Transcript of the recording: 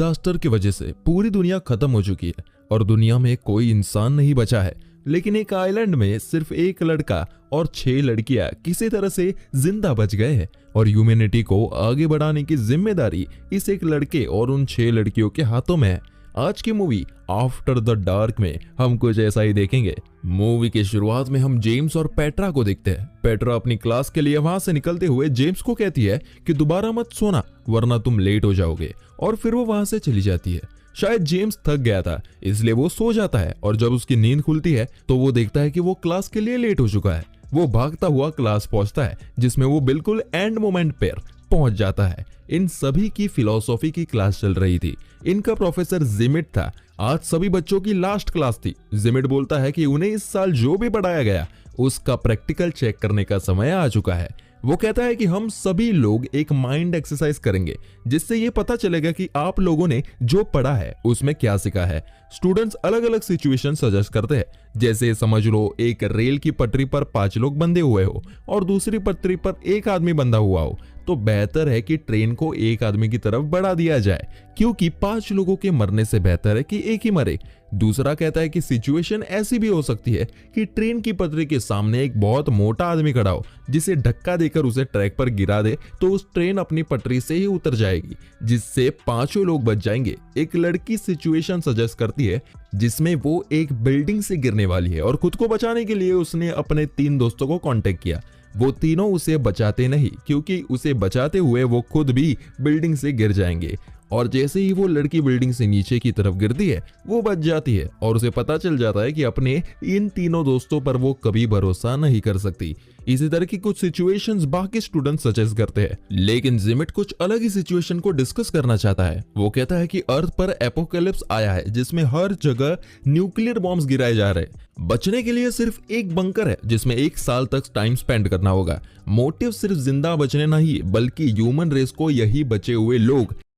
Disaster की वजह से पूरी दुनिया खत्म हो चुकी है और दुनिया में कोई इंसान नहीं बचा है। लेकिन एक आइलैंड में सिर्फ एक लड़का और 6 लड़कियां किसी तरह से जिंदा बच गए हैं और ह्यूमैनिटी को आगे बढ़ाने की जिम्मेदारी इस एक लड़के और उन 6 लड़कियों के हाथों में है। आज की मूवी आफ्टर द डार्क में हम कुछ ऐसा ही देखेंगे। मूवी की शुरुआत में हम जेम्स और पेट्रा को देखते हैं। पेट्रा अपनी क्लास के लिए वहां से निकलते हुए जेम्स को कहती है कि दोबारा मत सोना वरना तुम लेट हो जाओगे, और फिर वो वहां से चली जाती है। शायद जेम्स थक गया था इसलिए वो सो जाता है और जब उसकी नींद खुलती है तो वो देखता है कि वो क्लास के लिए लेट हो चुका है। वो भागता हुआ क्लास पहुंचता है जिसमें वो बिल्कुल एंड मोमेंट पर पहुंच जाता है। इन सभी की फिलॉसफी की क्लास चल रही थी। इनका प्रोफेसर जिमिट था। आज सभी बच्चों की लास्ट क्लास थी। जिमिट बोलता है कि उन्हें इस साल जो भी पढ़ाया गया उसका प्रैक्टिकल चेक करने का समय आ चुका है। वो कहता है कि हम सभी लोग एक माइंड एक्सरसाइज करेंगे जिससे ये पता चलेगा कि आप लोगों ने जो पढ़ा है उसमें क्या सीखा है। स्टूडेंट्स अलग अलग सिचुएशन सजेस्ट करते हैं, जैसे समझ लो एक रेल की पटरी पर 5 लोग बंधे हुए हो और दूसरी पटरी पर एक आदमी बंधा हुआ हो, तो बेहतर है कि ट्रेन को एक आदमी की तरफ बढ़ा दिया जाए क्योंकि 5 लोगों के मरने से बेहतर है कि एक ही मरे। दूसरा कहता है कि सिचुएशन ऐसी भी हो सकती है कि ट्रेन की पटरी के सामने एक बहुत मोटा आदमी खड़ा हो जिसे धक्का देकर उसे ट्रैक पर गिरा दे तो उस ट्रेन अपनी पटरी से ही उतर जाएगी जिससे 5 लोग बच जाएंगे। एक लड़की सिचुएशन सजेस्ट करती है जिसमें वो एक बिल्डिंग से गिरने वाली है और खुद को बचाने के लिए उसने अपने 3 दोस्तों को कांटेक्ट किया। वो तीनों उसे बचाते नहीं क्योंकि उसे बचाते हुए वो खुद भी बिल्डिंग से गिर जाएंगे, और जैसे ही वो लड़की बिल्डिंग से नीचे की तरफ गिरती है वो बच जाती है और उसे पता चल जाता है कि अपने इन तीनों दोस्तों पर वो कभी भरोसा नहीं कर सकती। इसी तरह की कुछ सिचुएशंस बाकी स्टूडेंट सजेस्ट करते हैं, लेकिन जिमिट कुछ अलग ही सिचुएशन को डिस्कस करना चाहता है। वो कहता है कि अर्थ पर एपोकैलिप्स आया है जिसमें हर जगह न्यूक्लियर बॉम्ब्स गिराए जा रहे हैं। बचने के लिए सिर्फ एक बंकर है जिसमें 1 साल तक टाइम स्पेंड करना होगा। मोटिव सिर्फ जिंदा बचने नहीं बल्कि ह्यूमन रेस को यही बचे हुए लोग